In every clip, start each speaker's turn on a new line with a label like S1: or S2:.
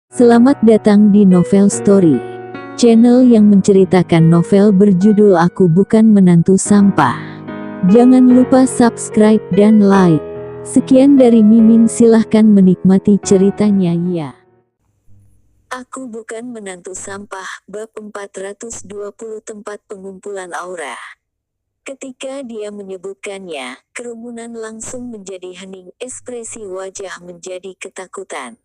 S1: Selamat datang di Novel Story, channel yang menceritakan novel berjudul Aku Bukan Menantu Sampah. Jangan lupa subscribe dan like. Sekian dari Mimin, silahkan menikmati ceritanya ya. Aku Bukan Menantu Sampah, bab 420 tempat pengumpulan aura. Ketika dia menyebutkannya, kerumunan langsung menjadi hening, ekspresi wajah menjadi ketakutan.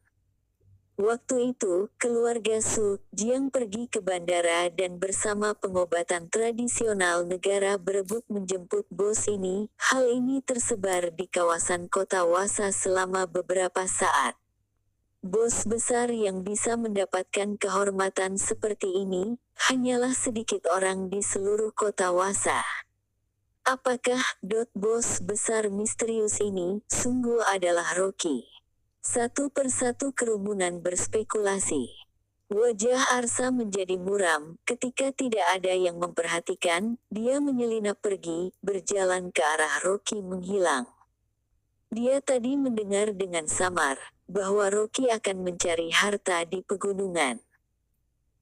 S1: Waktu itu, keluarga Su Jiang pergi ke bandara dan bersama pengobatan tradisional negara berebut menjemput bos ini. Hal ini tersebar di kawasan kota Wasa selama beberapa saat. Bos besar yang bisa mendapatkan kehormatan seperti ini, hanyalah sedikit orang di seluruh kota Wasa. Apakah bos besar misterius ini sungguh adalah Rocky? Satu persatu kerumunan berspekulasi. Wajah Arsa menjadi muram ketika tidak ada yang memperhatikan. Dia menyelinap pergi, berjalan ke arah Rocky menghilang. Dia tadi mendengar dengan samar bahwa Rocky akan mencari harta di pegunungan.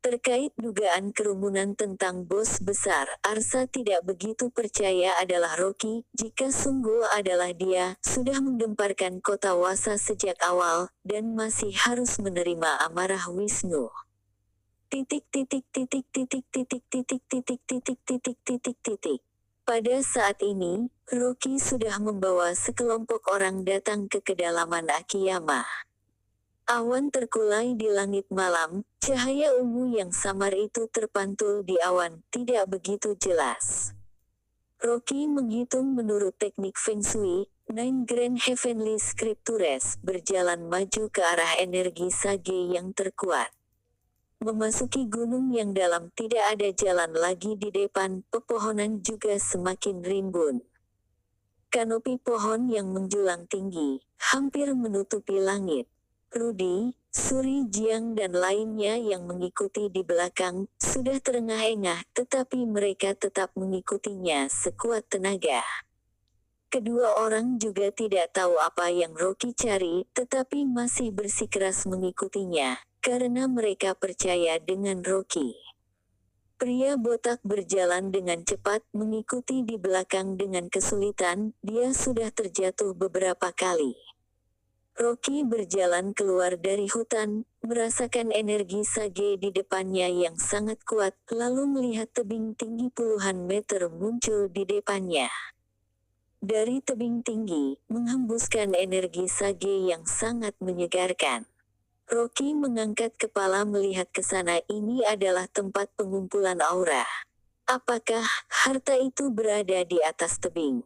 S1: Terkait dugaan kerumunan tentang bos besar, Arsa tidak begitu percaya adalah Rocky. Jika sungguh adalah dia, sudah menggemparkan kota Wasa sejak awal, dan masih harus menerima amarah Wisnu. Pada saat ini, Rocky sudah membawa sekelompok orang datang ke kedalaman Akiyama. Awan terkulai di langit malam, cahaya ungu yang samar itu terpantul di awan, tidak begitu jelas. Rocky menghitung menurut teknik Feng Shui, Nine Grand Heavenly Scriptures, berjalan maju ke arah energi Sage yang terkuat. Memasuki gunung yang dalam, tidak ada jalan lagi di depan, pepohonan juga semakin rimbun. Kanopi pohon yang menjulang tinggi, hampir menutupi langit. Rudy, Suri Jiang dan lainnya yang mengikuti di belakang, sudah terengah-engah, tetapi mereka tetap mengikutinya sekuat tenaga. Kedua orang juga tidak tahu apa yang Rocky cari, tetapi masih bersikeras mengikutinya, karena mereka percaya dengan Rocky. Pria botak berjalan dengan cepat, mengikuti di belakang dengan kesulitan. Dia sudah terjatuh beberapa kali. Rocky berjalan keluar dari hutan, merasakan energi Sage di depannya yang sangat kuat, lalu melihat tebing tinggi puluhan meter muncul di depannya. Dari tebing tinggi, menghembuskan energi Sage yang sangat menyegarkan. Rocky mengangkat kepala melihat ke sana. Ini adalah tempat pengumpulan aura. Apakah harta itu berada di atas tebing?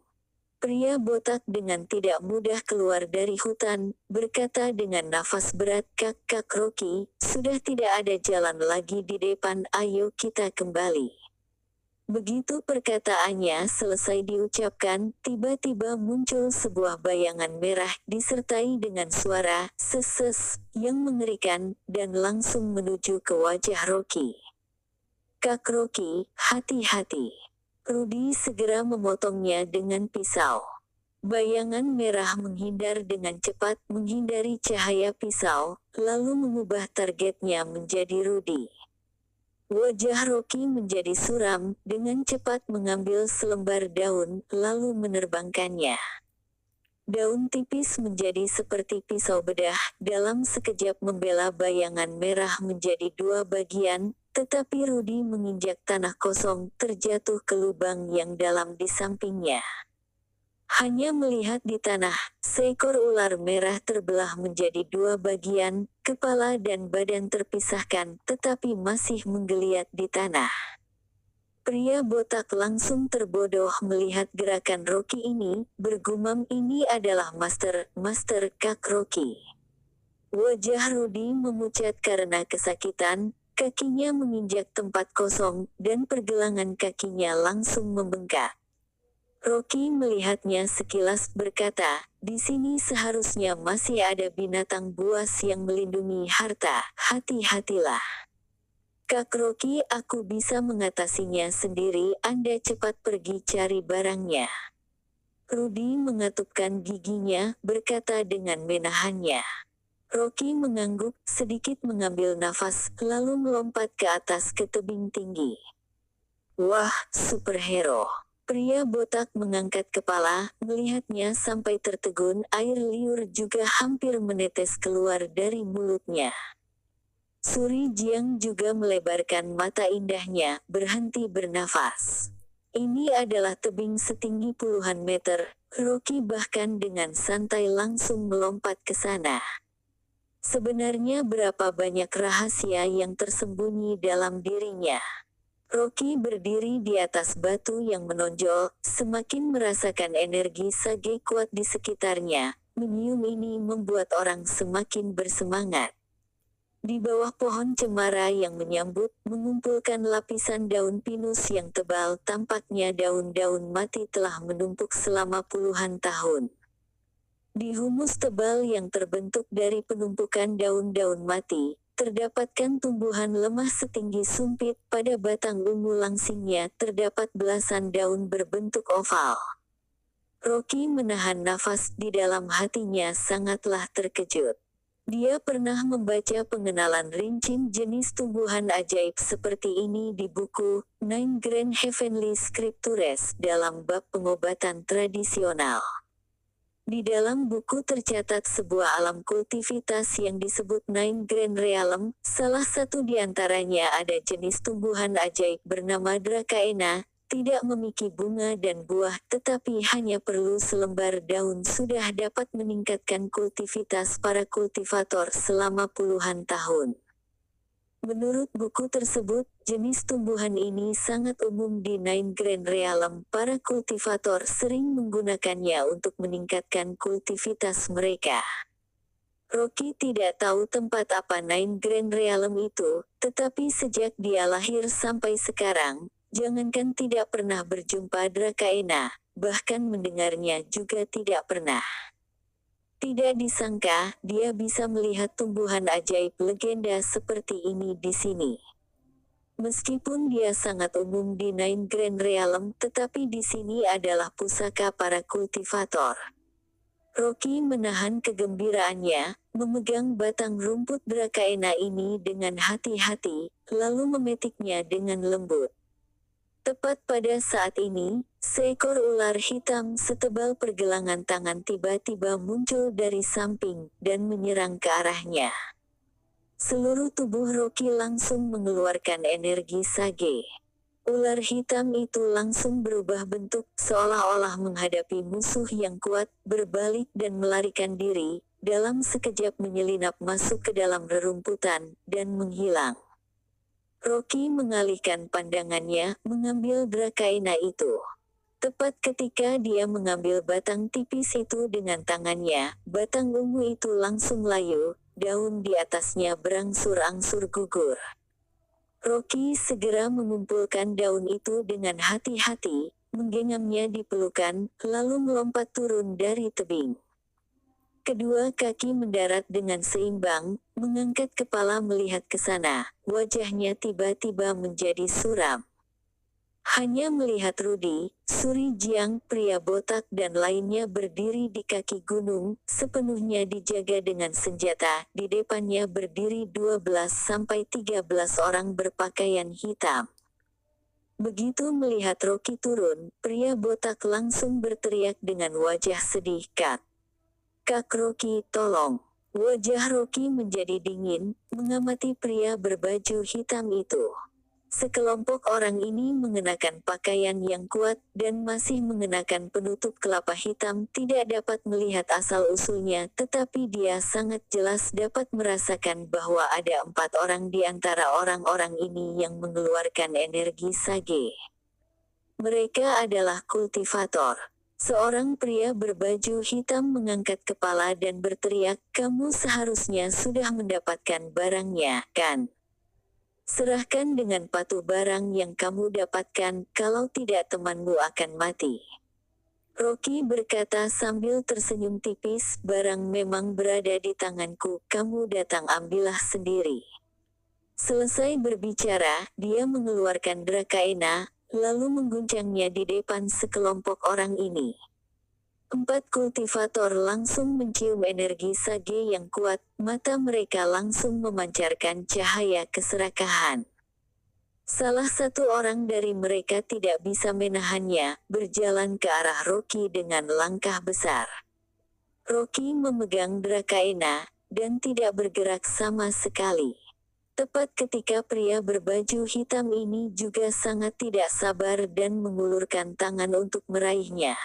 S1: Pria botak dengan tidak mudah keluar dari hutan, berkata dengan nafas berat, Kak Rocky, sudah tidak ada jalan lagi di depan, ayo kita kembali. Begitu perkataannya selesai diucapkan, tiba-tiba muncul sebuah bayangan merah, disertai dengan suara, ses, yang mengerikan, dan langsung menuju ke wajah Rocky. Kak Rocky, hati-hati. Rudy segera memotongnya dengan pisau. Bayangan merah menghindar dengan cepat, menghindari cahaya pisau, lalu mengubah targetnya menjadi Rudy. Wajah Rocky menjadi suram, dengan cepat mengambil selembar daun, lalu menerbangkannya. Daun tipis menjadi seperti pisau bedah, dalam sekejap membela bayangan merah menjadi dua bagian, tetapi Rudy menginjak tanah kosong, terjatuh ke lubang yang dalam di sampingnya. Hanya melihat di tanah, seekor ular merah terbelah menjadi dua bagian, kepala dan badan terpisahkan, tetapi masih menggeliat di tanah. Pria botak langsung terbodoh melihat gerakan Rocky ini, bergumam, ini adalah Master Kak Rocky. Wajah Rudy memucat karena kesakitan, kakinya menginjak tempat kosong, dan pergelangan kakinya langsung membengkak. Rocky melihatnya sekilas, berkata, di sini seharusnya masih ada binatang buas yang melindungi harta, hati-hatilah. Kak Rocky, aku bisa mengatasinya sendiri, Anda cepat pergi cari barangnya. Rudy mengatupkan giginya, berkata dengan menahannya. Rocky mengangguk, sedikit mengambil nafas, lalu melompat ke atas ke tebing tinggi. Wah, superhero. Pria botak mengangkat kepala, melihatnya sampai tertegun, air liur juga hampir menetes keluar dari mulutnya. Suri Jiang juga melebarkan mata indahnya, berhenti bernafas. Ini adalah tebing setinggi puluhan meter, Rocky bahkan dengan santai langsung melompat ke sana. Sebenarnya berapa banyak rahasia yang tersembunyi dalam dirinya. Rocky berdiri di atas batu yang menonjol, semakin merasakan energi Sage kuat di sekitarnya. Menyium ini membuat orang semakin bersemangat. Di bawah pohon cemara yang menyambut, mengumpulkan lapisan daun pinus yang tebal, tampaknya daun-daun mati telah menumpuk selama puluhan tahun. Di humus tebal yang terbentuk dari penumpukan daun-daun mati, terdapatkan tumbuhan lemah setinggi sumpit. Pada batang ungu langsingnya terdapat belasan daun berbentuk oval. Rocky menahan nafas, di dalam hatinya sangatlah terkejut. Dia pernah membaca pengenalan rinci jenis tumbuhan ajaib seperti ini di buku Nine Grand Heavenly Scriptures dalam bab pengobatan tradisional. Di dalam buku tercatat sebuah alam kultivitas yang disebut Nine Grand Realm, salah satu di antaranya ada jenis tumbuhan ajaib bernama Dracaena, tidak memiliki bunga dan buah, tetapi hanya perlu selembar daun sudah dapat meningkatkan kultivitas para kultivator selama puluhan tahun. Menurut buku tersebut, jenis tumbuhan ini sangat umum di Nine Grand Realm. Para kultivator sering menggunakannya untuk meningkatkan kultivitas mereka. Rocky tidak tahu tempat apa Nine Grand Realm itu, tetapi sejak dia lahir sampai sekarang, jangankan tidak pernah berjumpa Dracaena, bahkan mendengarnya juga tidak pernah. Tidak disangka, dia bisa melihat tumbuhan ajaib legenda seperti ini di sini. Meskipun dia sangat umum di Nine Grand Realm, tetapi di sini adalah pusaka para kultivator. Rocky menahan kegembiraannya, memegang batang rumput Dracaena ini dengan hati-hati, lalu memetiknya dengan lembut. Tepat pada saat ini, seekor ular hitam setebal pergelangan tangan tiba-tiba muncul dari samping, dan menyerang ke arahnya. Seluruh tubuh Rocky langsung mengeluarkan energi Sage. Ular hitam itu langsung berubah bentuk, seolah-olah menghadapi musuh yang kuat, berbalik dan melarikan diri, dalam sekejap menyelinap masuk ke dalam rerumputan, dan menghilang. Rocky mengalihkan pandangannya, mengambil Dracaena itu. Tepat ketika dia mengambil batang tipis itu dengan tangannya, batang ungu itu langsung layu, daun di atasnya berangsur-angsur gugur. Rocky segera mengumpulkan daun itu dengan hati-hati, menggenggamnya di pelukan, lalu melompat turun dari tebing. Kedua kaki mendarat dengan seimbang, mengangkat kepala melihat ke sana, wajahnya tiba-tiba menjadi suram. Hanya melihat Rudy, Suri Jiang, pria botak dan lainnya berdiri di kaki gunung, sepenuhnya dijaga dengan senjata, di depannya berdiri 12-13 orang berpakaian hitam. Begitu melihat Rocky turun, pria botak langsung berteriak dengan wajah sedih, Kak Rocky, tolong. Wajah Rocky menjadi dingin, mengamati pria berbaju hitam itu. Sekelompok orang ini mengenakan pakaian yang kuat, dan masih mengenakan penutup kelapa hitam, tidak dapat melihat asal-usulnya, tetapi dia sangat jelas dapat merasakan bahwa ada 4 orang di antara orang-orang ini yang mengeluarkan energi Sage. Mereka adalah kultivator. Seorang pria berbaju hitam mengangkat kepala dan berteriak, kamu seharusnya sudah mendapatkan barangnya, kan? Serahkan dengan patuh barang yang kamu dapatkan, kalau tidak temanmu akan mati. Rocky berkata sambil tersenyum tipis, barang memang berada di tanganku, kamu datang ambillah sendiri. Selesai berbicara, dia mengeluarkan Dracaena, lalu mengguncangnya di depan sekelompok orang ini. Empat kultivator langsung mencium energi sage yang kuat, mata mereka langsung memancarkan cahaya keserakahan. Salah satu orang dari mereka tidak bisa menahannya, berjalan ke arah Rocky dengan langkah besar. Rocky memegang Drakaena, dan tidak bergerak sama sekali. Tepat ketika pria berbaju hitam ini juga sangat tidak sabar dan mengulurkan tangan untuk meraihnya.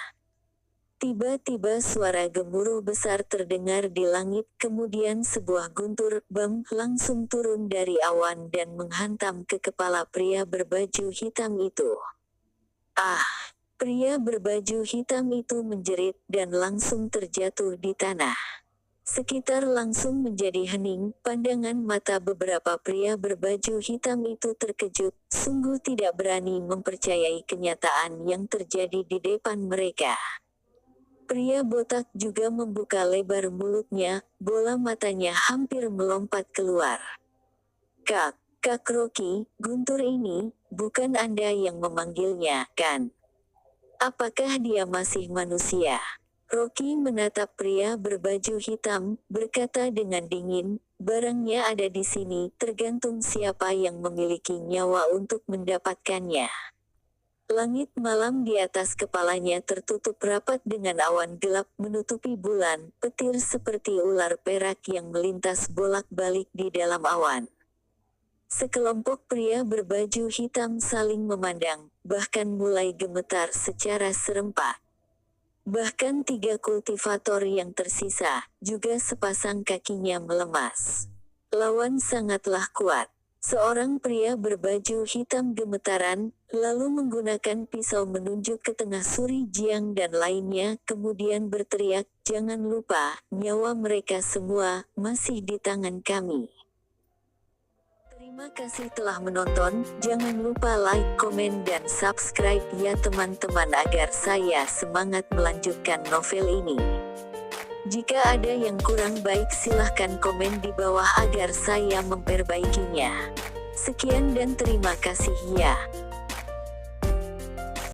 S1: Tiba-tiba suara gemuruh besar terdengar di langit, kemudian sebuah guntur bom langsung turun dari awan dan menghantam ke kepala pria berbaju hitam itu. Ah! Pria berbaju hitam itu menjerit dan langsung terjatuh di tanah. Sekitar langsung menjadi hening, pandangan mata beberapa pria berbaju hitam itu terkejut, sungguh tidak berani mempercayai kenyataan yang terjadi di depan mereka. Pria botak juga membuka lebar mulutnya, bola matanya hampir melompat keluar. Kak Rocky, guntur ini, bukan Anda yang memanggilnya, kan? Apakah dia masih manusia? Rocky menatap pria berbaju hitam, berkata dengan dingin, barangnya ada di sini, tergantung siapa yang memiliki nyawa untuk mendapatkannya. Langit malam di atas kepalanya tertutup rapat dengan awan gelap menutupi bulan, petir seperti ular perak yang melintas bolak-balik di dalam awan. Sekelompok pria berbaju hitam saling memandang, bahkan mulai gemetar secara serempak. Bahkan 3 kultivator yang tersisa, juga sepasang kakinya melemas. Lawan sangatlah kuat. Seorang pria berbaju hitam gemetaran, lalu menggunakan pisau menunjuk ke tengah Suri Jiang dan lainnya, kemudian berteriak, jangan lupa, nyawa mereka semua, masih di tangan kami. Terima kasih telah menonton, jangan lupa like, komen dan subscribe ya teman-teman agar saya semangat melanjutkan novel ini. Jika ada yang kurang baik silahkan komen di bawah agar saya memperbaikinya. Sekian dan terima kasih ya.